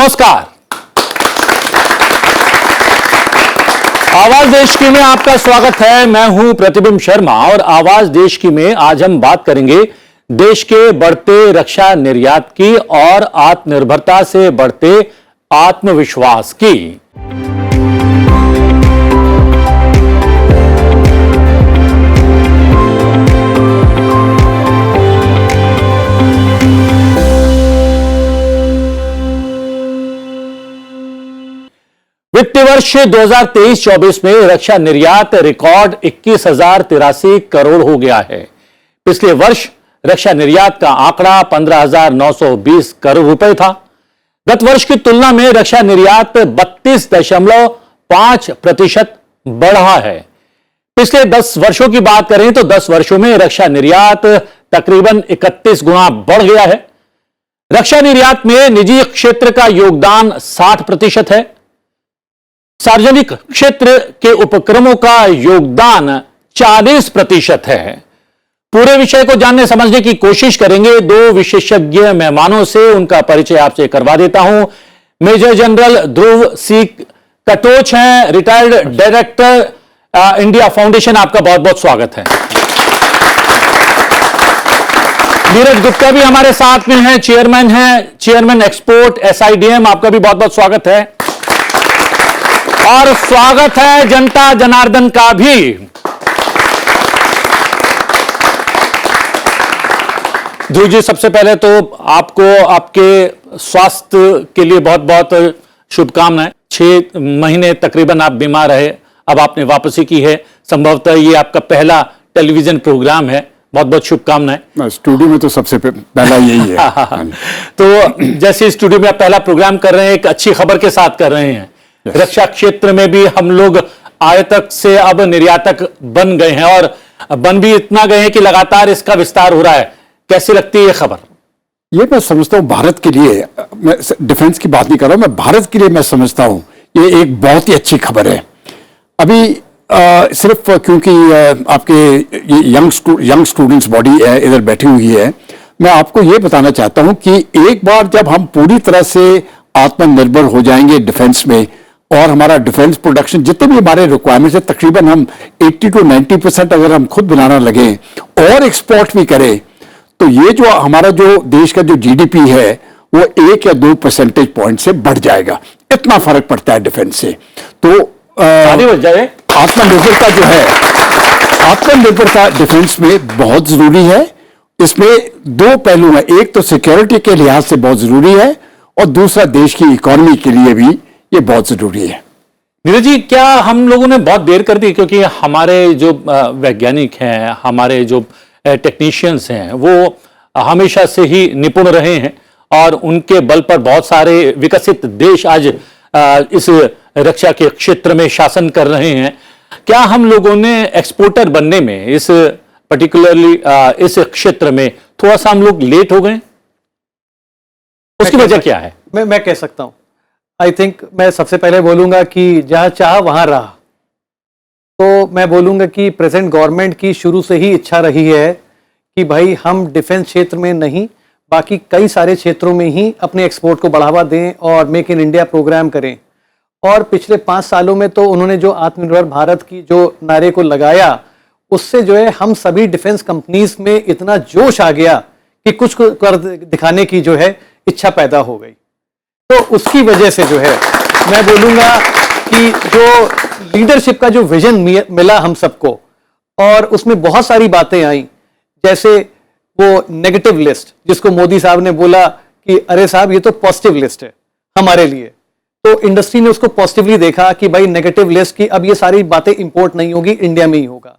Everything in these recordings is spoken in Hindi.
नमस्कार। आवाज देश की में आपका स्वागत है। मैं हूं प्रतिबिंब शर्मा और आवाज देश की में आज हम बात करेंगे देश के बढ़ते रक्षा निर्यात की और आत्मनिर्भरता से बढ़ते आत्मविश्वास की। वित्तीय वर्ष 2023-24 में रक्षा निर्यात रिकॉर्ड 21,083 करोड़ हो गया है। पिछले वर्ष रक्षा निर्यात का आंकड़ा 15,920 करोड़ रुपए था। गत वर्ष की तुलना में रक्षा निर्यात 32.5% बढ़ा है। पिछले 10 वर्षों की बात करें तो 10 वर्षों में रक्षा निर्यात तकरीबन 31 गुना बढ़ गया है। रक्षा निर्यात में निजी क्षेत्र का योगदान 60% है। सार्वजनिक क्षेत्र के उपक्रमों का योगदान 40% है। पूरे विषय को जानने समझने की कोशिश करेंगे। दो विशेषज्ञ मेहमानों से उनका परिचय आपसे करवा देता हूं। मेजर जनरल ध्रुव सी कटोच हैं, रिटायर्ड डायरेक्टर इंडिया फाउंडेशन। आपका बहुत बहुत स्वागत है। नीरज गुप्ता भी हमारे साथ में हैं, चेयरमैन एक्सपोर्ट SIDM। आपका भी बहुत बहुत स्वागत है। और स्वागत है जनता जनार्दन का भी। ध्रुव जी, सबसे पहले तो आपको आपके स्वास्थ्य के लिए बहुत बहुत शुभकामनाएं। 6 महीने तकरीबन आप बीमार रहे, अब आपने वापसी की है। संभवतः ये आपका पहला टेलीविजन प्रोग्राम है। बहुत बहुत शुभकामनाएं। स्टूडियो में तो सबसे पहला यही है। तो जैसे स्टूडियो में आप पहला प्रोग्राम कर रहे हैं, एक अच्छी खबर के साथ कर रहे हैं। रक्षा क्षेत्र में भी हम लोग आयातक से अब निर्यातक बन गए हैं और बन भी इतना गए हैं कि लगातार इसका विस्तार हो रहा है। कैसी लगती है ये खबर? ये मैं समझता हूँ भारत के लिए, मैं डिफेंस की बात नहीं कर रहा हूं, मैं भारत के लिए मैं समझता हूँ ये एक बहुत ही अच्छी खबर है। अभी सिर्फ क्योंकि आपके यंग स्टूडेंट्स बॉडी इधर बैठी हुई है, मैं आपको ये बताना चाहता हूँ कि एक बार जब हम पूरी तरह से आत्मनिर्भर हो जाएंगे डिफेंस में और हमारा डिफेंस प्रोडक्शन जितने भी हमारे रिक्वायरमेंट्स है तकरीबन हम 80 to 90% अगर हम खुद बनाना लगे और एक्सपोर्ट भी करें तो ये जो हमारा जो देश का जो GDP है वो 1 या 2 परसेंटेज पॉइंट से बढ़ जाएगा। इतना फर्क पड़ता है डिफेंस से। तो आत्मनिर्भरता जो है, आत्मनिर्भरता डिफेंस में बहुत जरूरी है। इसमें 2 पहलू हैं, एक तो सिक्योरिटी के लिहाज से बहुत जरूरी है और दूसरा देश की इकोनॉमी के लिए भी ये बहुत जरूरी है। नीरज जी, क्या हम लोगों ने बहुत देर कर दी? क्योंकि हमारे जो वैज्ञानिक हैं, हमारे जो टेक्नीशियंस हैं, वो हमेशा से ही निपुण रहे हैं और उनके बल पर बहुत सारे विकसित देश आज इस रक्षा के क्षेत्र में शासन कर रहे हैं। क्या हम लोगों ने एक्सपोर्टर बनने में इस पर्टिकुलरली इस क्षेत्र में थोड़ा सा हम लोग लेट हो गए? उसकी वजह क्या है? मैं कह सकता हूं। आई थिंक मैं सबसे पहले बोलूंगा कि जहां चाह वहां राह। तो मैं बोलूंगा कि प्रेजेंट गवर्नमेंट की शुरू से ही इच्छा रही है कि भाई हम डिफेंस क्षेत्र में नहीं, बाकी कई सारे क्षेत्रों में ही अपने एक्सपोर्ट को बढ़ावा दें और मेक इन इंडिया प्रोग्राम करें। और पिछले 5 सालों में तो उन्होंने जो आत्मनिर्भर भारत की जो नारे को लगाया, उससे जो है हम सभी डिफेंस कंपनीज में इतना जोश आ गया कि कुछ कर दिखाने की जो है इच्छा पैदा हो गई। तो उसकी वजह से जो है मैं बोलूँगा कि जो लीडरशिप का जो विजन मिला हम सबको और उसमें बहुत सारी बातें आई, जैसे वो नेगेटिव लिस्ट जिसको मोदी साहब ने बोला कि अरे साहब ये तो पॉजिटिव लिस्ट है हमारे लिए। तो इंडस्ट्री ने उसको पॉजिटिवली देखा कि भाई नेगेटिव लिस्ट की अब ये सारी बातें इंपोर्ट नहीं होगी, इंडिया में ही होगा।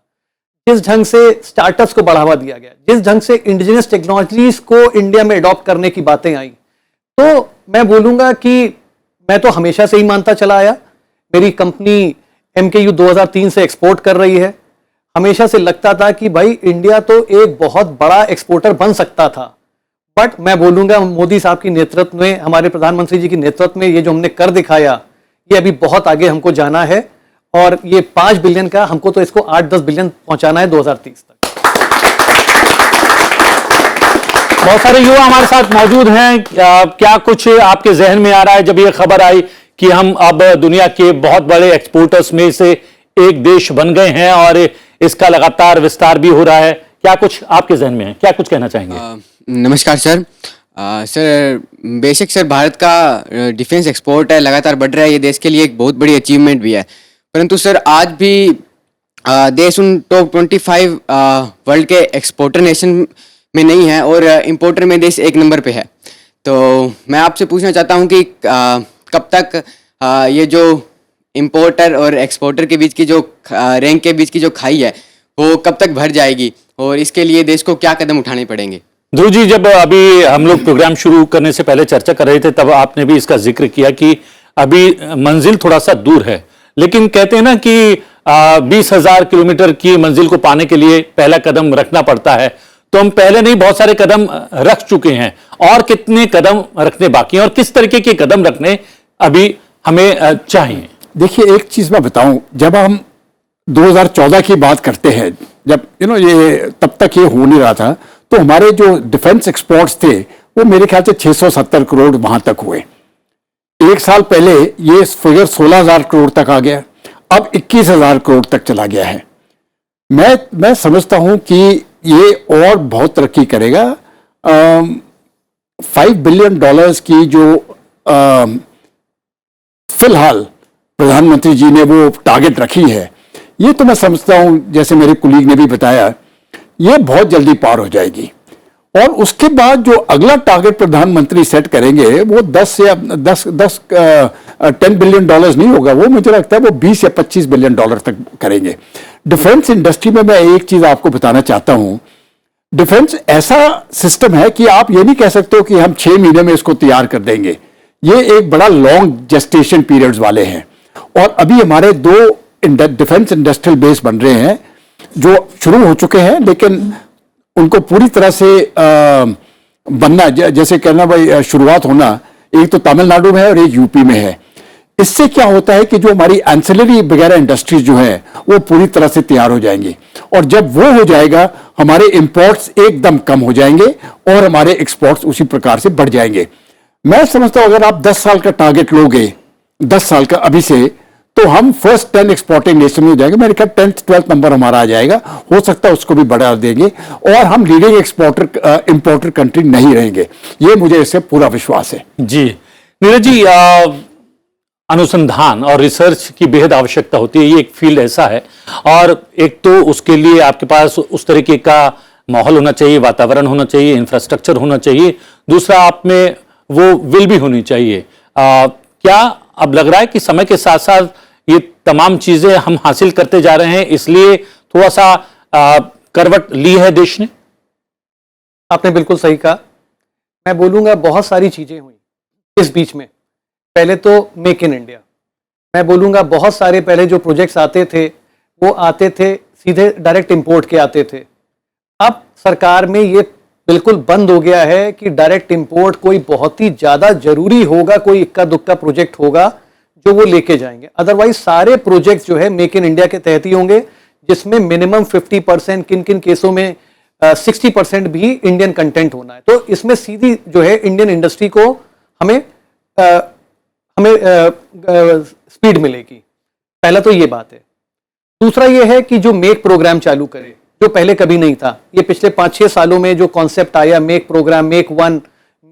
जिस ढंग से स्टार्टअप्स को बढ़ावा दिया गया, जिस ढंग से इंडिजिनस टेक्नोलॉजीज को इंडिया में अडॉप्ट करने की बातें आई, तो मैं बोलूंगा कि मैं तो हमेशा से ही मानता चला आया। मेरी कंपनी MKU 2003 से एक्सपोर्ट कर रही है। हमेशा से लगता था कि भाई इंडिया तो एक बहुत बड़ा एक्सपोर्टर बन सकता था, बट मैं बोलूंगा मोदी साहब की नेतृत्व में, हमारे प्रधानमंत्री जी की नेतृत्व में ये जो हमने कर दिखाया, ये अभी बहुत आगे हमको जाना है और ये 5 बिलियन का हमको तो इसको 8-10 बिलियन पहुंचाना है 2030 तक। बहुत सारे युवा हमारे साथ मौजूद हैं। क्या कुछ आपके जहन में आ रहा है जब ये खबर आई कि हम अब दुनिया के बहुत बड़े एक्सपोर्टर्स में से एक देश बन गए हैं और इसका लगातार विस्तार भी हो रहा है? क्या कुछ आपके जहन में है, क्या कुछ कहना चाहेंगे? नमस्कार सर। सर बेशक सर भारत का डिफेंस एक्सपोर्ट है लगातार बढ़ रहा है, ये देश के लिए एक बहुत बड़ी अचीवमेंट भी है। परंतु सर आज भी देश उन टॉप 25 वर्ल्ड के एक्सपोर्टर नेशन में नहीं है और इंपोर्टर में देश 1 नंबर पे है। तो मैं आपसे पूछना चाहता हूँ कि कब तक ये जो इंपोर्टर और एक्सपोर्टर के बीच की जो रैंक के बीच की जो खाई है वो कब तक भर जाएगी और इसके लिए देश को क्या कदम उठाने पड़ेंगे? ध्रुव जी, जब अभी हम लोग प्रोग्राम शुरू करने से पहले चर्चा कर रहे थे तब आपने भी इसका जिक्र किया कि अभी मंजिल थोड़ा सा दूर है, लेकिन कहते हैं ना कि 20,000 किलोमीटर की मंजिल को पाने के लिए पहला कदम रखना पड़ता है। तो हम पहले नहीं बहुत सारे कदम रख चुके हैं, और कितने कदम रखने बाकी हैं और किस तरीके के कदम रखने अभी हमें चाहिए? देखिए, एक चीज मैं बताऊं, जब हम 2014 की बात करते हैं, जब ये तब तक ये हो नहीं रहा था, तो हमारे जो डिफेंस एक्सपोर्ट्स थे वो मेरे ख्याल से 670 करोड़ वहां तक हुए। एक साल पहले ये फिगर 16,000 करोड़ तक आ गया, अब 21,000 करोड़ तक चला गया है। मैं समझता हूं कि ये और बहुत तरक्की करेगा। $5 बिलियन की जो फिलहाल प्रधानमंत्री जी ने वो टारगेट रखी है, ये तो मैं समझता हूं, जैसे मेरे कुलीग ने भी बताया, ये बहुत जल्दी पार हो जाएगी। और उसके बाद जो अगला टारगेट प्रधानमंत्री सेट करेंगे वो 10 बिलियन डॉलर्स नहीं होगा, वो मुझे लगता है वो 20 या 25 बिलियन डॉलर तक करेंगे। डिफेंस इंडस्ट्री में मैं एक चीज आपको बताना चाहता हूं, डिफेंस ऐसा सिस्टम है कि आप ये नहीं कह सकते हो कि हम 6 महीने में इसको तैयार कर देंगे। ये एक बड़ा लॉन्ग जेस्टेशन पीरियड्स वाले हैं, और अभी हमारे 2 डिफेंस इंडस्ट्रियल बेस बन रहे हैं जो शुरू हो चुके हैं, लेकिन उनको पूरी तरह से बनना, जैसे कहना भाई शुरुआत होना, एक तो तमिलनाडु में है और एक यूपी में है। इससे क्या होता है कि जो हमारी एंसिलरी वगैरह इंडस्ट्रीज जो है वो पूरी तरह से तैयार हो जाएंगी, और जब वो हो जाएगा हमारे इंपोर्ट्स एकदम कम हो जाएंगे और हमारे एक्सपोर्ट्स उसी प्रकार से बढ़ जाएंगे। मैं समझता हूं अगर आप 10 साल का टारगेट लोगे, 10 साल का अभी से, तो हम फर्स्ट 10 एक्सपोर्टिंग नेशन में हो जाएंगे। मेरे ख्याल 10th 12th नंबर हमारा आ जाएगा, हो सकता है उसको भी बढ़ा देंगे, और हम लीडिंग एक्सपोर्टर इंपोर्टर कंट्री नहीं रहेंगे। ये मुझे इससे पूरा विश्वास है। जी नीरज जी, अनुसंधान और रिसर्च की बेहद आवश्यकता होती है। ये एक फील्ड ऐसा है, और एक तो उसके लिए आपके पास उस तरीके का माहौल होना चाहिए, वातावरण होना चाहिए, इंफ्रास्ट्रक्चर होना चाहिए, दूसरा आप में वो विल भी होनी चाहिए। क्या अब लग रहा है कि समय के साथ साथ ये तमाम चीजें हम हासिल करते जा रहे हैं, इसलिए थोड़ा सा करवट ली है देश ने? आपने बिल्कुल सही कहा। मैं बोलूंगा बहुत सारी चीजें हुई इस बीच में। पहले तो मेक इन इंडिया, मैं बोलूंगा बहुत सारे पहले जो प्रोजेक्ट्स आते थे वो आते थे सीधे डायरेक्ट इंपोर्ट के आते थे। अब सरकार में ये बिल्कुल बंद हो गया है कि डायरेक्ट इंपोर्ट कोई बहुत ही ज्यादा जरूरी होगा, कोई इक्का दुक्का प्रोजेक्ट होगा जो वो लेके जाएंगे, अदरवाइज सारे प्रोजेक्ट जो है मेक इन इंडिया के तहत ही होंगे, जिसमें मिनिमम 50%, किन किन केसों में 60% भी इंडियन कंटेंट होना है। तो इसमें सीधी जो है इंडियन इंडस्ट्री को हमें स्पीड मिलेगी। पहला तो ये बात है। दूसरा ये है कि जो मेक प्रोग्राम चालू करे, जो पहले कभी नहीं था, ये पिछले 5-6 सालों में जो कॉन्सेप्ट आया, make program, make 1,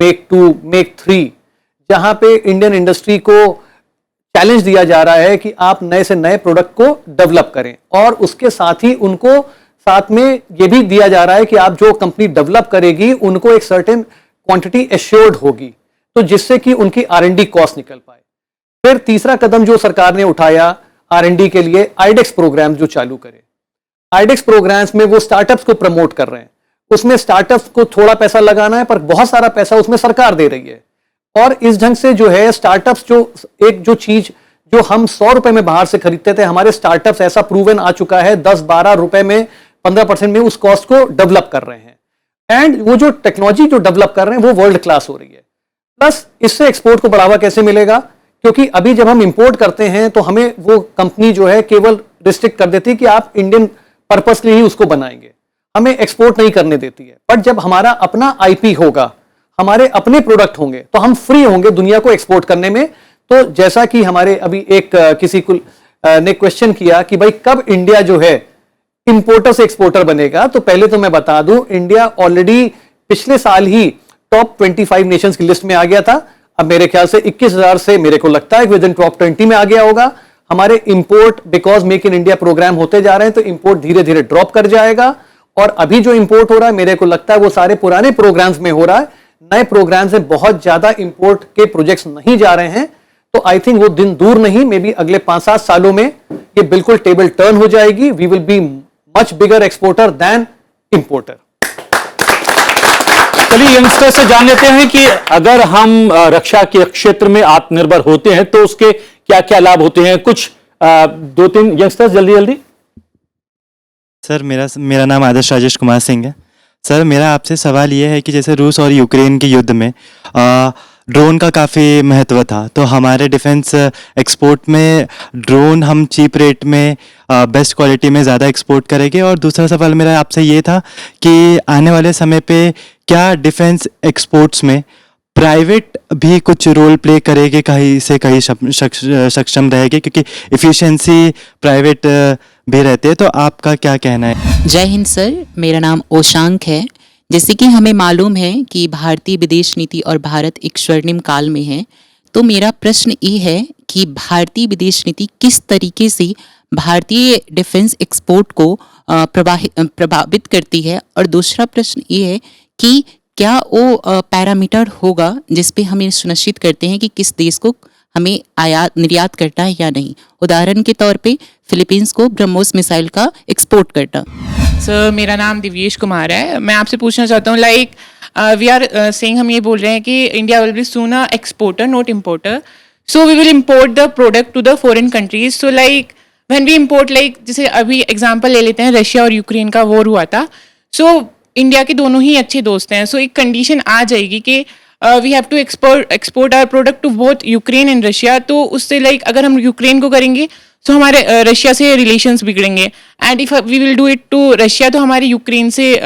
make 2, make 3, जहां पे इंडियन इंडस्ट्री को चैलेंज दिया जा रहा है कि आप नए से नए प्रोडक्ट को डेवलप करें, और उसके साथ ही उनको साथ में ये भी दिया जा रहा है कि आप जो कंपनी डेवलप करेगी उनको एक सर्टेन क्वांटिटी एश्योर्ड होगी, तो जिससे कि उनकी R&D कॉस्ट निकल पाए। फिर तीसरा कदम जो सरकार ने उठाया R&D के लिए, आईडेक्स प्रोग्राम जो चालू करे। आईडेक्स प्रोग्राम्स में वो स्टार्टअप्स को प्रमोट कर रहे हैं, उसमें स्टार्टअप्स को थोड़ा पैसा लगाना है पर बहुत सारा पैसा उसमें सरकार दे रही है, और इस ढंग से जो है स्टार्टअप्स जो चीज जो हम 100 रुपए में बाहर से खरीदते थे, हमारे स्टार्टअप्स ऐसा प्रूवन आ चुका है 10-12 रुपए में, 15% में उस कॉस्ट को डेवलप कर रहे हैं, एंड वो जो टेक्नोलॉजी जो डेवलप कर रहे हैं वो वर्ल्ड क्लास हो रही है। प्लस इससे एक्सपोर्ट को बढ़ावा कैसे मिलेगा, क्योंकि अभी जब हम इंपोर्ट करते हैं तो हमें वो कंपनी जो है केवल रिस्ट्रिक्ट कर देती है कि आप इंडियन पर्पस के लिए ही उसको बनाएंगे। हमें एक्सपोर्ट नहीं करने देती है। बट जब हमारा अपना आईपी होगा, हमारे अपने प्रोडक्ट होंगे, तो हम फ्री होंगे दुनिया को एक्सपोर्ट करने में। तो जैसा कि हमारे अभी एक किसी को ने क्वेश्चन किया कि भाई कब इंडिया जो है इंपोर्टर से एक्सपोर्टर बनेगा, तो पहले तो मैं बता दूं, इंडिया ऑलरेडी पिछले साल ही टॉप 25 नेशंस की लिस्ट में आ गया था। अब मेरे ख्याल से 21,000 से मेरे को लगता है विद इन टॉप 20 में आ गया होगा। हमारे import because make in India program होते जा रहे हैं, तो इंपोर्ट धीरे धीरे ड्रॉप कर जाएगा। और अभी जो इंपोर्ट हो रहा है, मेरे को लगता है वो सारे पुराने प्रोग्राम्स में हो रहा है, नए प्रोग्राम्स में बहुत ज्यादा इंपोर्ट के प्रोजेक्ट्स नहीं जा रहे हैं। तो आई थिंक वो दिन दूर नहीं, मे बी अगले 5-7 सालों में ये बिल्कुल टेबल टर्न हो जाएगी। We will be much bigger exporter than importer. चलिए यंगस्टर से जान लेते हैं कि अगर हम रक्षा के क्षेत्र में आत्मनिर्भर होते हैं तो उसके क्या क्या लाभ होते हैं। कुछ 2-3 यंगस्टर्स जल्दी जल्दी। सर मेरा नाम आदर्श राजेश कुमार सिंह है। सर मेरा आपसे सवाल ये है कि जैसे रूस और यूक्रेन के युद्ध में ड्रोन का काफ़ी महत्व था, तो हमारे डिफेंस एक्सपोर्ट में ड्रोन हम चीप रेट में बेस्ट क्वालिटी में ज़्यादा एक्सपोर्ट करेंगे। और दूसरा सवाल मेरा आपसे ये था कि आने वाले समय पे क्या डिफेंस एक्सपोर्ट्स में प्राइवेट भी कुछ रोल प्ले करेगी, कहीं से कहीं सक्षम रहेगी, क्योंकि इफ़िशियंसी प्राइवेट भी रहते हैं। तो आपका क्या कहना है? जय हिंद सर, मेरा नाम ओशांक है। जैसे कि हमें मालूम है कि भारतीय विदेश नीति और भारत एक स्वर्णिम काल में है, तो मेरा प्रश्न ये है कि भारतीय विदेश नीति किस तरीके से भारतीय डिफेंस एक्सपोर्ट को प्रभावित करती है। और दूसरा प्रश्न ये है कि क्या वो पैरामीटर होगा जिस पे हम ये सुनिश्चित करते हैं कि किस देश को हमें आयात निर्यात करना है या नहीं। उदाहरण के तौर पे फिलीपींस को ब्रह्मोस मिसाइल का एक्सपोर्ट करना। सर मेरा नाम दिव्येश कुमार है। मैं आपसे पूछना चाहता हूँ, लाइक वी आर सेइंग, हम ये बोल रहे हैं कि India will be soon a exporter not importer, so we will import the product to the foreign countries. So like when we import, like जैसे अभी एग्जांपल ले लेते हैं, रशिया और यूक्रेन का वॉर हुआ था। सो इंडिया के दोनों ही अच्छे दोस्त हैं। सो एक कंडीशन आ जाएगी कि we have to export our product to both Ukraine and Russia. तो उससे लाइक अगर हम यूक्रेन को करेंगे तो हमारे रशिया से रिलेशंस बिगड़ेंगे, and if we will do it to Russia तो हमारे यूक्रेन से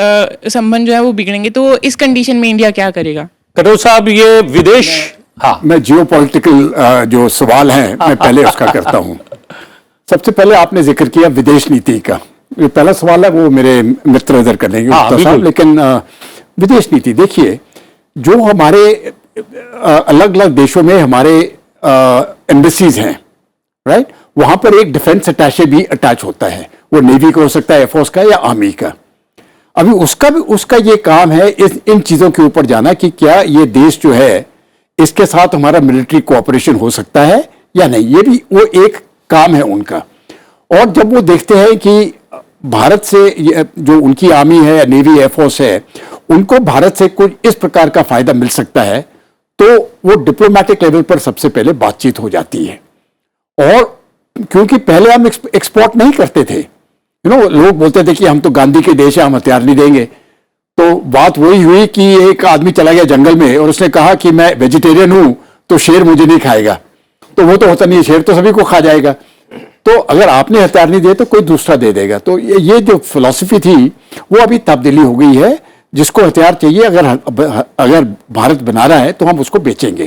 संबंध जो है वो बिगड़ेंगे। तो इस कंडीशन में इंडिया क्या करेगा? कटोच साहब, ये विदेश, हाँ, मैं जियोपॉलिटिकल जो सवाल है मैं पहले उसका करता हूं। सबसे पहले आपने जिक्र किया विदेश नीति का, ये पहला सवाल है, वो मेरे मित्र इधर करेंगे उत्तर साहब। लेकिन विदेश नीति देखिए, जो हमारे अलग अलग देशों में हमारे एम्बेसीज हैं, राइट, वहां पर एक डिफेंस अटैचे भी अटैच होता है। वो नेवी का हो सकता है, एयरफोर्स का या आर्मी का। अभी उसका ये काम है इन चीजों के ऊपर जाना कि क्या ये देश जो है इसके साथ हमारा मिलिट्री कोऑपरेशन हो सकता है या नहीं। ये भी वो एक काम है उनका। और जब वो देखते हैं कि भारत से जो उनकी आर्मी है या नेवी एयरफोर्स है, उनको भारत से कुछ इस प्रकार का फायदा मिल सकता है, तो वो डिप्लोमेटिक लेवल पर सबसे पहले बातचीत हो जाती है। और क्योंकि पहले हम एक्सपोर्ट नहीं करते थे, लोग बोलते थे कि हम तो गांधी के देश है, हम हथियार नहीं देंगे। तो बात वही हुई कि एक आदमी चला गया जंगल में और उसने कहा कि मैं वेजिटेरियन हूं तो शेर मुझे नहीं खाएगा। तो वो तो होता नहीं है, शेर तो सभी को खा जाएगा। तो अगर आपने हथियार नहीं दिए तो कोई दूसरा दे देगा। तो ये जो फिलॉसफी थी वो अभी तब्दीली हो गई है। जिसको हथियार चाहिए, अगर भारत बना रहा है तो हम उसको बेचेंगे।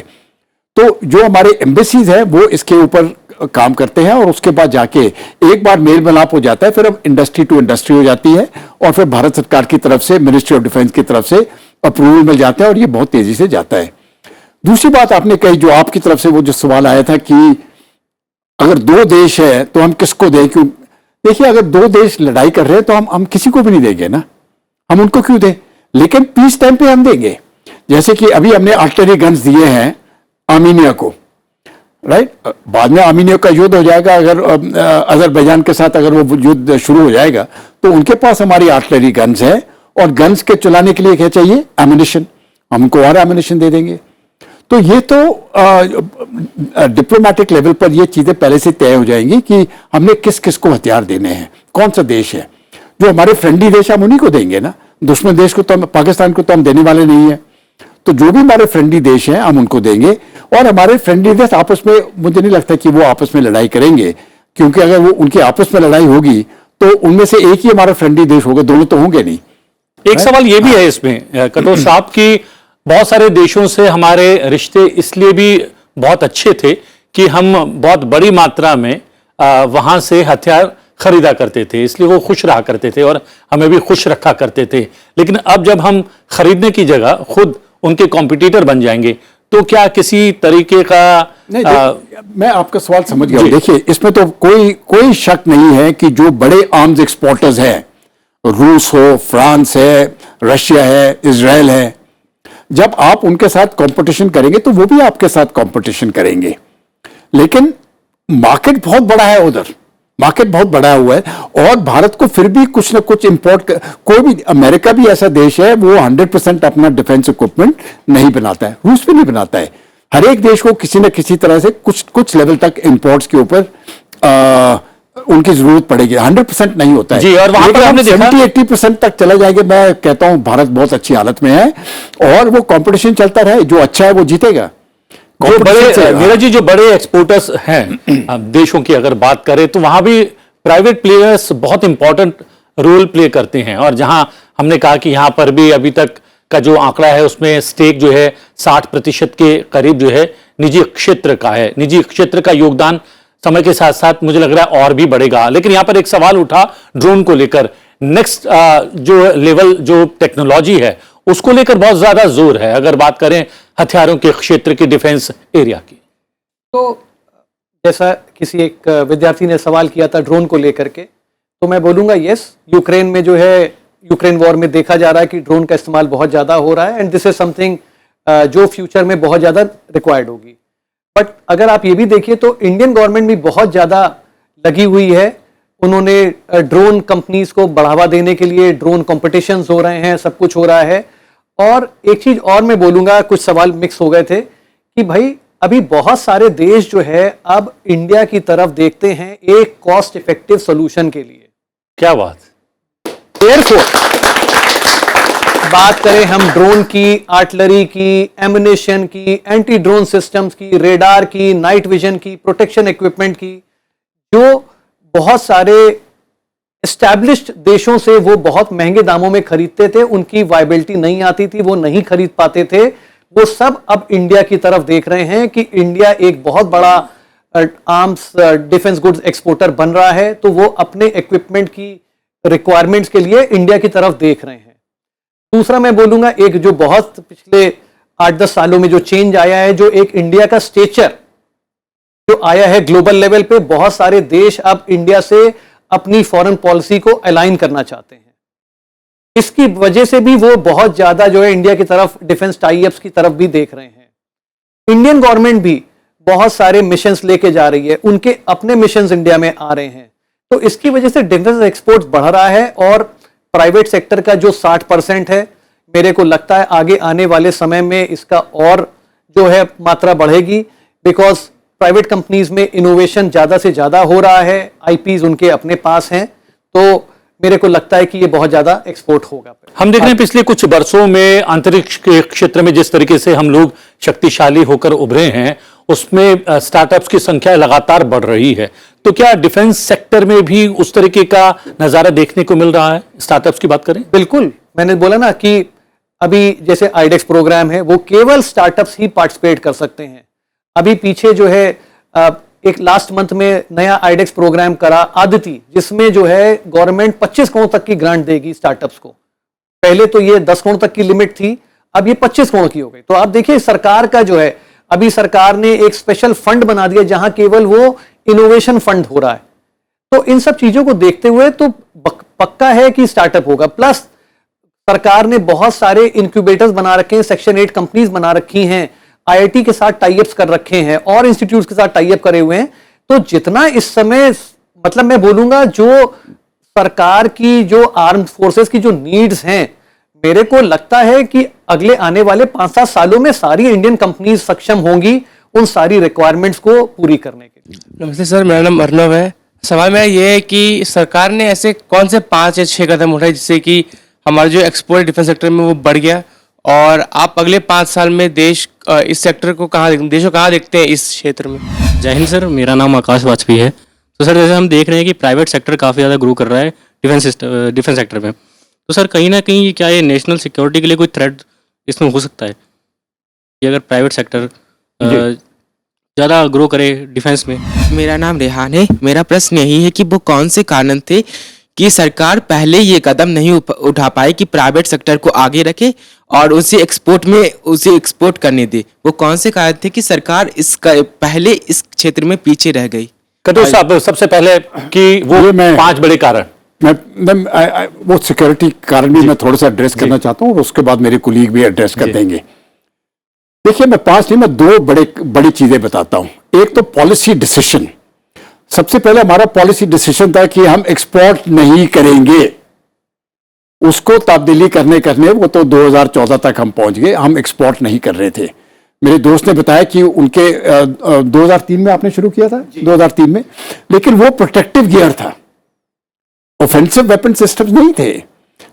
तो जो हमारे एम्बेसीज हैं वो इसके ऊपर काम करते हैं, और उसके बाद जाके एक बार मेल मिलाप हो जाता है, फिर अब इंडस्ट्री टू इंडस्ट्री हो जाती है, और फिर भारत सरकार की तरफ से, मिनिस्ट्री ऑफ डिफेंस की तरफ से अप्रूवल मिल जाता है, और ये बहुत तेजी से जाता है। दूसरी बात आपने कही, जो आपकी तरफ से वो जो सवाल आया था कि अगर दो देश है तो हम किसको दें, क्यों? देखिए, अगर दो देश लड़ाई कर रहे हैं तो हम किसी को भी नहीं देंगे ना, हम उनको क्यों दें? लेकिन पीस टाइम पे हम देंगे। जैसे कि अभी हमने आर्टिलरी गन्स दिए हैं आर्मीनिया को, राइट। बाद में आर्मीनिया का युद्ध हो जाएगा, अगर अजरबैजान के साथ अगर वो युद्ध शुरू हो जाएगा तो उनके पास हमारी आर्टिलरी गन्स है, और गन्स के चलाने के लिए क्या चाहिए? एम्युनिशन। हम उनको और एम्युनिशन दे देंगे। तो ये तो डिप्लोमेटिक लेवल पर ये चीजें पहले से तय हो जाएंगी कि हमने किस किस को हथियार देने हैं, कौन सा देश है। जो हमारे फ्रेंडली देश हम उन्हीं को देंगे ना, दुश्मन देश को तो हम, पाकिस्तान को तो हम देने वाले नहीं है। तो जो भी हमारे फ्रेंडली देश हैं हम उनको देंगे, और हमारे फ्रेंडली देश आपस में, मुझे नहीं लगता कि वो आपस में लड़ाई करेंगे, क्योंकि अगर वो उनकी आपस में लड़ाई होगी तो उनमें से एक ही हमारा फ्रेंडली देश होगा, दोनों तो होंगे नहीं। एक सवाल ये भी है इसमें कटोच साहब की बहुत सारे देशों से हमारे रिश्ते इसलिए भी बहुत अच्छे थे कि हम बहुत बड़ी मात्रा में वहां से हथियार खरीदा करते थे, इसलिए वो खुश रहा करते थे और हमें भी खुश रखा करते थे। लेकिन अब जब हम खरीदने की जगह खुद उनके कॉम्पिटिटर बन जाएंगे तो क्या किसी तरीके का नहीं, मैं आपका सवाल समझ गया हूं। देखिए, इसमें तो कोई शक नहीं है कि जो बड़े आर्म्स एक्सपोर्टर्स हैं, रूस हो, फ्रांस है, रशिया है, इजराइल है, जब आप उनके साथ कंपटीशन करेंगे तो वो भी आपके साथ कंपटीशन करेंगे। लेकिन मार्केट बहुत बड़ा है, उधर मार्केट बहुत बड़ा हुआ है और भारत को फिर भी कुछ ना कुछ इंपोर्ट, कोई भी, अमेरिका भी ऐसा देश है वो 100% अपना डिफेंस इक्विपमेंट नहीं बनाता है, रूस भी नहीं बनाता है। हर एक देश को किसी न किसी तरह से कुछ लेवल तक इंपोर्ट्स के ऊपर उनकी जरूरत पड़ेगी, 100% नहीं होता है जी। और वहां पर हमने देखा 70-80% तक चला जाएगा। मैं कहता हूं भारत बहुत अच्छी हालत में है और वो कंपटीशन चलता रहे, जो अच्छा है वो जीतेगा। जो बड़े नीरज जी, जो बड़े एक्सपोर्टर्स हैं देशों की अगर बात करें तो वहां भी प्राइवेट प्लेयर्स बहुत इंपॉर्टेंट रोल प्ले करते हैं। और जहां हमने कहा कि यहां पर भी अभी तक का जो आंकड़ा है उसमें स्टेक जो है 60% के करीब जो है निजी क्षेत्र का है। निजी क्षेत्र का योगदान समय के साथ साथ मुझे लग रहा है और भी बढ़ेगा। लेकिन यहां पर एक सवाल उठा ड्रोन को लेकर, नेक्स्ट जो लेवल जो टेक्नोलॉजी है उसको लेकर बहुत ज्यादा जोर है अगर बात करें हथियारों के क्षेत्र की, डिफेंस एरिया की। तो जैसा किसी एक विद्यार्थी ने सवाल किया था ड्रोन को लेकर के, तो मैं बोलूंगा यस, यूक्रेन में जो है, यूक्रेन वॉर में देखा जा रहा है कि ड्रोन का इस्तेमाल बहुत ज़्यादा हो रहा है एंड दिस इज समथिंग जो फ्यूचर में बहुत ज़्यादा रिक्वायर्ड होगी। बट अगर आप ये भी देखिए तो इंडियन गवर्नमेंट भी बहुत ज़्यादा लगी हुई है। उन्होंने ड्रोन कंपनीज को बढ़ावा देने के लिए ड्रोन कॉम्पिटिशन्स हो रहे हैं, सब कुछ हो रहा है। और एक चीज़ और मैं बोलूँगा, कुछ सवाल मिक्स हो गए थे कि भाई अभी बहुत सारे देश जो है अब इंडिया की तरफ देखते हैं एक कॉस्ट इफेक्टिव सोल्यूशन के लिए। क्या बात, एयरफोर्स, बात करें हम ड्रोन की, आर्टिलरी की, एमुनेशन की, एंटी ड्रोन सिस्टम्स की, रेडार की, नाइट विजन की, प्रोटेक्शन इक्विपमेंट की, जो बहुत सारे एस्टैब्लिश्ड देशों से वो बहुत महंगे दामों में खरीदते थे, उनकी वायबिलिटी नहीं आती थी, वो नहीं खरीद पाते थे, वो सब अब इंडिया की तरफ देख रहे हैं कि इंडिया एक बहुत बड़ा आर्म्स डिफेंस गुड्स एक्सपोर्टर बन रहा है, तो वो अपने इक्विपमेंट की रिक्वायरमेंट्स के लिए इंडिया की तरफ देख रहे हैं। दूसरा मैं बोलूंगा, एक जो बहुत पिछले 8-10 सालों में जो चेंज आया है, जो एक इंडिया का स्टेचर जो आया है ग्लोबल लेवल पे, बहुत सारे देश अब इंडिया से अपनी फॉरेन पॉलिसी को अलाइन करना चाहते हैं। इसकी वजह से भी वो बहुत ज्यादा जो है इंडिया की तरफ डिफेंस टाई अप्स की तरफ भी देख रहे हैं। इंडियन गवर्नमेंट भी बहुत सारे मिशंस लेके जा रही है, उनके अपने मिशंस इंडिया में आ रहे हैं, तो इसकी वजह से डिफेंस एक्सपोर्ट बढ़ रहा है। और प्राइवेट सेक्टर का जो 60% है, मेरे को लगता है आगे आने वाले समय में इसका और जो है मात्रा बढ़ेगी, बिकॉज प्राइवेट कंपनीज में इनोवेशन ज़्यादा से ज़्यादा हो रहा है, आईपीज उनके अपने पास हैं, तो मेरे को लगता है कि ये बहुत ज़्यादा एक्सपोर्ट होगा। हम देख रहे हैं पिछले कुछ वर्षों में अंतरिक्ष के क्षेत्र में जिस तरीके से हम लोग शक्तिशाली होकर उभरे हैं, उसमें स्टार्टअप्स की संख्या लगातार बढ़ रही है। तो क्या डिफेंस सेक्टर में भी उस तरीके का नज़ारा देखने को मिल रहा है? स्टार्टअप्स की बात करें, बिल्कुल, मैंने बोला ना कि अभी जैसे आईडेक्स प्रोग्राम है, वो केवल स्टार्टअप्स ही पार्टिसिपेट कर सकते हैं। अभी पीछे जो है एक लास्ट मंथ में नया आईडेक्स प्रोग्राम करा आदिति, जिसमें जो है गवर्नमेंट 25 करोड़ तक की ग्रांट देगी स्टार्टअप्स को। पहले तो ये 10 करोड़ तक की लिमिट थी, अब ये 25 करोड़ की हो गई। तो आप देखिए सरकार का जो है, अभी सरकार ने एक स्पेशल फंड बना दिया जहां केवल वो इनोवेशन फंड हो रहा है। तो इन सब चीजों को देखते हुए तो पक्का है कि स्टार्टअप होगा। प्लस सरकार ने बहुत सारे इंक्यूबेटर्स बना रखे हैं, सेक्शन 8 कंपनीज बना रखी हैं, आईआईटी के साथ टाई अप्स कर रखे हैं और इंस्टीट्यूट्स के साथ टाई अप करे हुए हैं। तो जितना इस समय, मतलब मैं बोलूंगा, जो सरकार की जो आर्म्ड फोर्सेस की जो नीड्स हैं, मेरे को लगता है कि अगले आने वाले 5-7 सालों में सारी इंडियन कंपनीज सक्षम होंगी उन सारी रिक्वायरमेंट्स को पूरी करने के लिए। नमस्ते सर, मेरा नाम अर्नव है। सवाल मेरा ये है कि सरकार ने ऐसे कौन से 5 या 6 कदम उठाए जिससे कि हमारा जो एक्सपोर्ट डिफेंस सेक्टर में वो बढ़ गया, और आप अगले 5 साल में देश इस सेक्टर को देश को कहाँ देखते हैं इस क्षेत्र में? जय हिंद सर, मेरा नाम आकाश वाजपेयी है। तो सर जैसे हम देख रहे हैं कि प्राइवेट सेक्टर काफ़ी ज़्यादा ग्रो कर रहा है डिफेंस सेक्टर में। तो सर कहीं ना कहीं क्या ये नेशनल सिक्योरिटी के लिए कोई थ्रेट इसमें हो सकता है कि अगर प्राइवेट सेक्टर ज़्यादा ग्रो करे डिफेंस में? मेरा नाम रेहान है। मेरा प्रश्न यही है कि वो कौन से कारण थे कि सरकार पहले ये कदम नहीं उठा पाई कि प्राइवेट सेक्टर को आगे रखे और उसे एक्सपोर्ट करने दे। वो कौन से कारण थे कि सरकार पहले इस क्षेत्र में पीछे रह गई? कटोच साहब, सबसे पहले कि वो ये मैं- 5 बड़े कारण। वो सिक्योरिटी कारण भी मैं थोड़ा सा एड्रेस करना चाहता हूँ और उसके बाद मेरे कुलीग भी एड्रेस कर देंगे। देखिए, मैं 5 नहीं, मैं 2 बड़ी चीजें बताता हूं। एक तो पॉलिसी डिसीजन। सबसे पहले हमारा पॉलिसी डिसीजन था कि हम एक्सपोर्ट नहीं करेंगे। उसको तब्दीली करने वो तो 2014 तक हम पहुंच गए। हम एक्सपोर्ट नहीं कर रहे थे। मेरे दोस्त ने बताया कि उनके 2003 में आपने शुरू किया था, 2003 में, लेकिन वो प्रोटेक्टिव गियर था, ऑफेंसिव वेपन सिस्टम्स नहीं थे,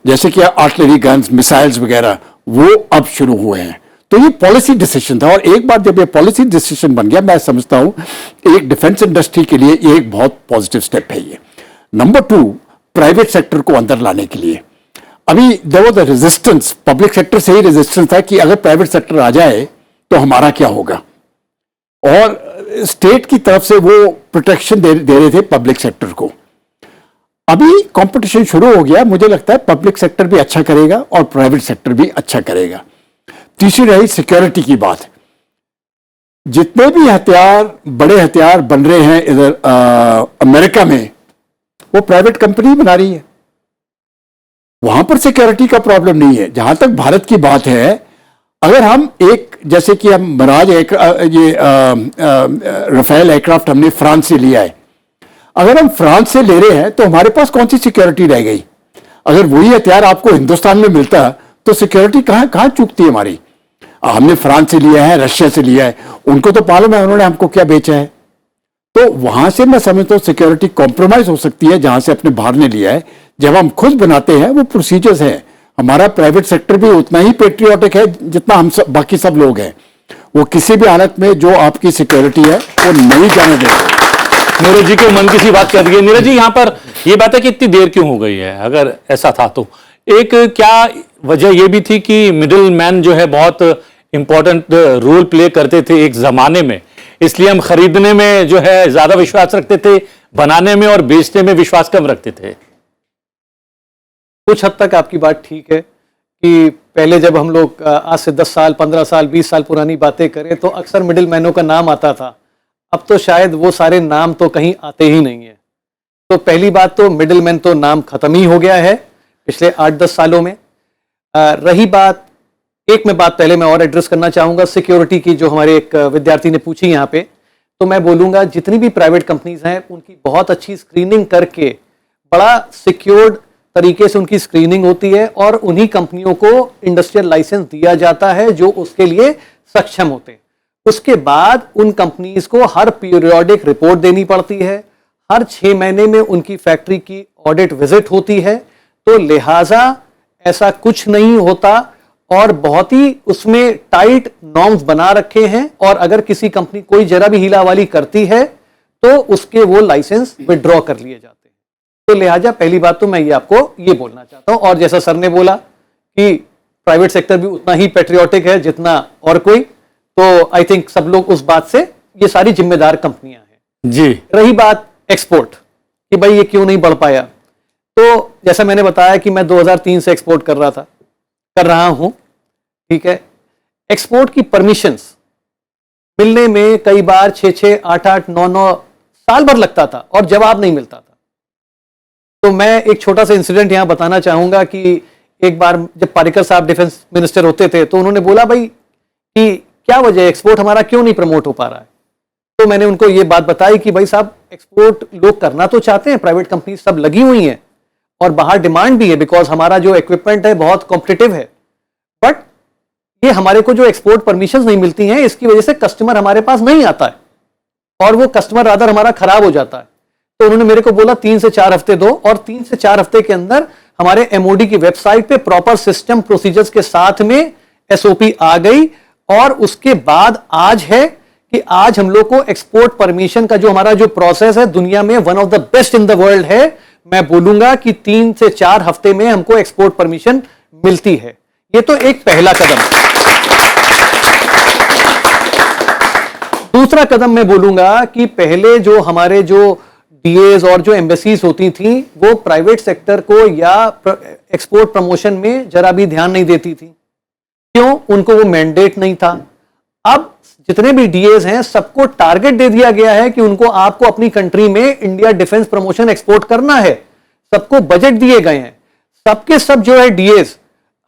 जैसे कि आर्टिलरी गन्स, मिसाइल्स वगैरह, वो अब शुरू हुए हैं। तो ये पॉलिसी डिसीजन था, और एक बार जब ये पॉलिसी डिसीजन बन गया, मैं समझता हूं एक डिफेंस इंडस्ट्री के लिए ये एक बहुत पॉजिटिव स्टेप है ये। नंबर 2, प्राइवेट सेक्टर को अंदर लाने के लिए अभी there was a resistance, public sector से ही रेजिस्टेंस था कि अगर प्राइवेट सेक्टर आ जाए तो हमारा क्या होगा, और स्टेट की तरफ से वो प्रोटेक्शन दे रहे थे पब्लिक सेक्टर को। अभी कंपटीशन शुरू हो गया, मुझे लगता है पब्लिक सेक्टर भी अच्छा करेगा और प्राइवेट सेक्टर भी अच्छा करेगा। तीसरी रही सिक्योरिटी की बात। जितने भी बड़े हथियार बन रहे हैं इधर अमेरिका में, वो प्राइवेट कंपनी बना रही है। वहां पर सिक्योरिटी का प्रॉब्लम नहीं है। जहां तक भारत की बात है, अगर हम जैसे कि हम मिराज राफेल एयरक्राफ्ट हमने फ्रांस से लिया है, अगर हम फ्रांस से ले रहे हैं तो हमारे पास कौन सी सिक्योरिटी रह गई? अगर वही हथियार आपको हिंदुस्तान में मिलता तो सिक्योरिटी कहां चूकती है हमारी? हमने फ्रांस से लिया है, रशिया से लिया है, उनको तो मालूम है उन्होंने हमको क्या बेचा है। तो वहां से मैं समझता हूं सिक्योरिटी कॉम्प्रोमाइज हो सकती है जहां से अपने बाहर ने लिया है। जब हम खुद बनाते हैं, वो प्रोसीजर्स है। हमारा प्राइवेट सेक्टर भी उतना ही पेट्रियोटिक है जितना हम बाकी सब लोग हैं। वो किसी भी हालत में जो आपकी सिक्योरिटी है वो नहीं जाने देंगे। नीरज जी के मन की सी बात कर दी है। नीरज जी, यहां पर ये बात है कि इतनी देर क्यों हो गई है? अगर ऐसा था तो एक क्या वजह यह भी थी कि मिडिल मैन जो है बहुत इंपॉर्टेंट रोल प्ले करते थे एक जमाने में, इसलिए हम खरीदने में जो है ज्यादा विश्वास रखते थे, बनाने में और बेचने में विश्वास कम रखते थे। कुछ हद तक आपकी बात ठीक है कि पहले जब हम लोग आज से 10 साल, 15 साल, 20 साल पुरानी बातें करें तो अक्सर मिडिल मैनों का नाम आता था। अब तो शायद वो सारे नाम तो कहीं आते ही नहीं है। तो पहली बात तो मिडिल मैन तो नाम खत्म ही हो गया है पिछले 8-10 सालों में। रही बात, मैं बात पहले मैं और एड्रेस करना चाहूँगा सिक्योरिटी की, जो हमारे एक विद्यार्थी ने पूछी यहाँ पे। तो मैं बोलूँगा जितनी भी प्राइवेट कंपनीज हैं उनकी बहुत अच्छी स्क्रीनिंग करके बड़ा सिक्योर्ड तरीके से उनकी स्क्रीनिंग होती है और उन्हीं कंपनियों को इंडस्ट्रियल लाइसेंस दिया जाता है जो उसके लिए सक्षम होते हैं। उसके बाद उन कंपनीज को हर पीरियोडिक रिपोर्ट देनी पड़ती है, हर 6 महीने में उनकी फैक्ट्री की ऑडिट विजिट होती है। तो लिहाजा ऐसा कुछ नहीं होता और बहुत ही उसमें टाइट नॉर्म्स बना रखे हैं, और अगर किसी कंपनी कोई जरा भी हीलावाली करती है तो उसके वो लाइसेंस विड्रॉ कर लिए जाते हैं। तो लिहाजा पहली बात तो मैं ये आपको ये बोलना चाहता हूं। और जैसा सर ने बोला कि प्राइवेट सेक्टर भी उतना ही पेट्रियोटिक है जितना और कोई, तो आई थिंक सब लोग उस बात से, ये सारी जिम्मेदार कंपनियां हैं जी। रही बात एक्सपोर्ट कि भाई ये क्यों नहीं बढ़ पाया, तो जैसा मैंने बताया कि मैं 2003 से एक्सपोर्ट कर रहा हूं, ठीक है। एक्सपोर्ट की परमिशंस मिलने में कई बार 6-6, 8-8, 9-9 साल भर लगता था और जवाब नहीं मिलता था। तो मैं एक छोटा सा इंसिडेंट यहां बताना चाहूंगा कि एक बार जब पारिकर साहब डिफेंस मिनिस्टर होते थे तो उन्होंने बोला भाई कि क्या वजह है, एक्सपोर्ट हमारा क्यों नहीं प्रमोट हो पा रहा है। तो मैंने उनको ये बात बताई कि भाई साहब, एक्सपोर्ट लोग करना तो चाहते हैं, प्राइवेट कंपनी सब लगी हुई हैं और बाहर डिमांड भी है, बिकॉज हमारा जो इक्विपमेंट है बहुत कॉम्पिटिटिव है, बट ये हमारे को जो एक्सपोर्ट परमिशंस नहीं मिलती हैं, इसकी वजह से कस्टमर हमारे पास नहीं आता है और वो कस्टमर रादर हमारा खराब हो जाता है। तो उन्होंने मेरे को बोला 3 से 4 हफ्ते दो, और 3 से 4 हफ्ते के अंदर हमारे एमओडी की वेबसाइट पे प्रॉपर सिस्टम प्रोसीजर्स के साथ में एसओपी आ गई। और उसके बाद आज है कि आज हम लोग को एक्सपोर्ट परमिशन का जो हमारा जो प्रोसेस है दुनिया में one of the best in the world है, मैं बोलूंगा कि 3 से 4 हफ्ते में हमको एक्सपोर्ट परमिशन मिलती है। ये तो एक पहला कदम है। दूसरा कदम मैं बोलूंगा कि पहले जो हमारे जो डीएज और जो एम्बेसीज होती थी वो प्राइवेट सेक्टर को या एक्सपोर्ट प्रमोशन में जरा भी ध्यान नहीं देती थी। क्यों? उनको वो मैंडेट नहीं था। अब जितने भी डीएज हैं सबको टारगेट दे दिया गया है कि उनको आपको अपनी कंट्री में इंडिया डिफेंस प्रमोशन एक्सपोर्ट करना है। सबको बजट दिए गए हैं। सबके सब जो है डीएज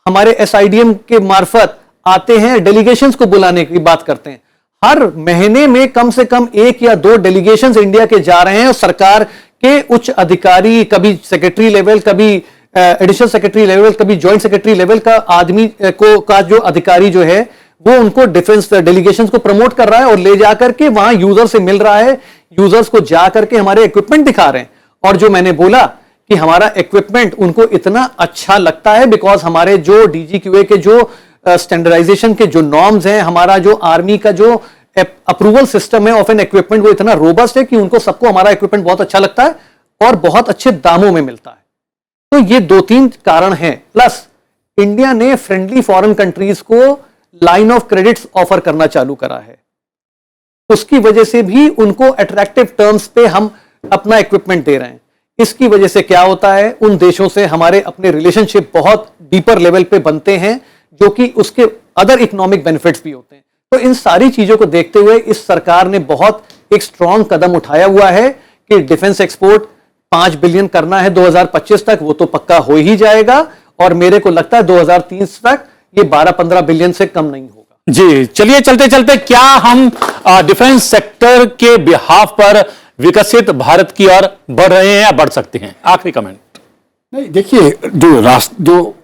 हमारे एसआईडीएम के मार्फत आते हैं, डेलीगेशंस को बुलाने की बात करते हैं। हर महीने में कम से कम 1 या 2 डेलीगेशंस इंडिया के जा रहे हैं और सरकार के उच्च अधिकारी, कभी सेक्रेटरी लेवल, कभी एडिशनल सेक्रेटरी लेवल, कभी जॉइंट सेक्रेटरी लेवल का आदमी का जो अधिकारी जो है वो उनको डिफेंस डेलीगेशंस को प्रमोट कर रहा है और ले जाकर के वहां यूजर से मिल रहा है, यूजर्स को जाकर के हमारे इक्विपमेंट दिखा रहे हैं। और जो मैंने बोला कि हमारा इक्विपमेंट उनको इतना अच्छा लगता है बिकॉज हमारे जो डीजीक्यूए के जो स्टैंडर्डाइजेशन के जो नॉर्म्स हैं, हमारा जो आर्मी का जो अप्रूवल सिस्टम है ऑफ एन इक्विपमेंट वो इतना रोबस्ट है कि उनको सबको हमारा इक्विपमेंट बहुत अच्छा लगता है और बहुत अच्छे दामों में मिलता है। तो ये 2-3 कारण हैं। प्लस इंडिया ने फ्रेंडली फॉरेन कंट्रीज को लाइन ऑफ क्रेडिट्स ऑफर करना चालू करा है। उसकी वजह से भी उनको अट्रैक्टिव टर्म्स पे हम अपना इक्विपमेंट दे रहे हैं। इसकी वजह से क्या होता है, उन देशों से हमारे अपने रिलेशनशिप बहुत डीपर लेवल पे बनते हैं जो कि उसके अदर इकोनॉमिक बेनिफिट्स भी होते हैं। तो इन सारी चीजों को देखते हुए इस सरकार ने बहुत एक स्ट्रांग कदम उठाया हुआ है कि डिफेंस एक्सपोर्ट 5 बिलियन करना है 2025 तक। वो तो पक्का हो ही जाएगा और मेरे को लगता है 2030 तक ये 12-15 बिलियन से कम नहीं होगा। जी चलिए, चलते चलते क्या हम डिफेंस सेक्टर के बिहाफ पर विकसित भारत की ओर बढ़ रहे हैं या बढ़ सकते हैं? आखिरी कमेंट। नहीं, देखिए जो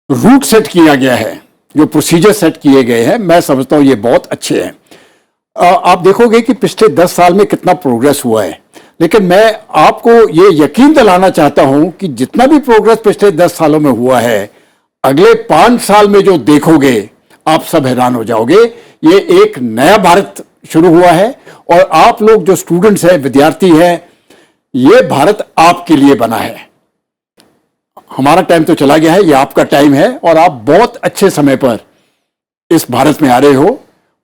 रूट सेट किया गया है, जो प्रोसीजर सेट किए गए हैं, मैं समझता हूं ये बहुत अच्छे हैं। आप देखोगे कि पिछले 10 साल में कितना प्रोग्रेस हुआ है, लेकिन मैं आपको ये यकीन दिलाना चाहता हूं कि जितना भी प्रोग्रेस पिछले 10 सालों में हुआ है, अगले 5 साल में जो देखोगे आप सब हैरान हो जाओगे। ये एक नया भारत शुरू हुआ है और आप लोग जो स्टूडेंट्स हैं, विद्यार्थी हैं, ये भारत आपके लिए बना है। हमारा टाइम तो चला गया है, ये आपका टाइम है और आप बहुत अच्छे समय पर इस भारत में आ रहे हो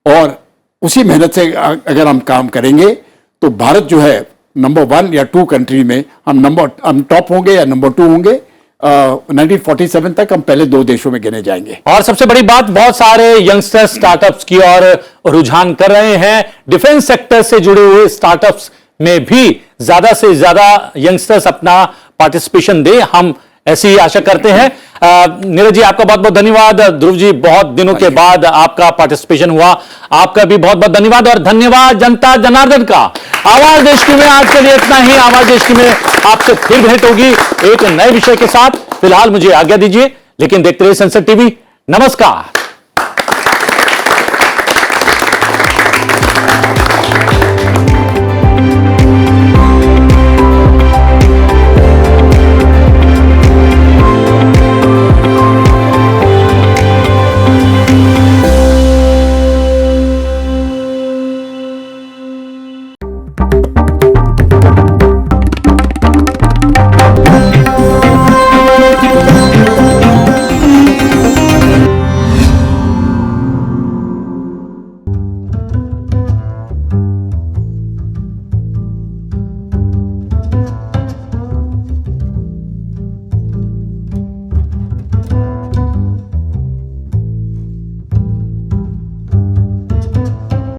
और उसी मेहनत से अगर हम काम करेंगे तो भारत जो है नंबर 1 या 2 कंट्री में हम टॉप होंगे या नंबर 2 होंगे। 1947 तक हम पहले 2 देशों में गिने जाएंगे। और सबसे बड़ी बात, बहुत सारे यंगस्टर स्टार्टअप्स की ओर रुझान कर रहे हैं। डिफेंस सेक्टर से जुड़े हुए स्टार्टअप्स में भी ज्यादा से ज्यादा यंगस्टर्स अपना पार्टिसिपेशन दे, हम ऐसी ही आशा करते हैं। नीरज जी आपका बहुत बहुत धन्यवाद। ध्रुव जी बहुत दिनों के बाद आपका पार्टिसिपेशन हुआ, आपका भी बहुत बहुत धन्यवाद। और धन्यवाद जनता जनार्दन का। आवाज देश की में आज के लिए इतना ही। आवाज देश की में आपसे फिर भेंट होगी एक नए विषय के साथ। फिलहाल मुझे आज्ञा दीजिए, लेकिन देखते रहिए संसद टीवी। नमस्कार।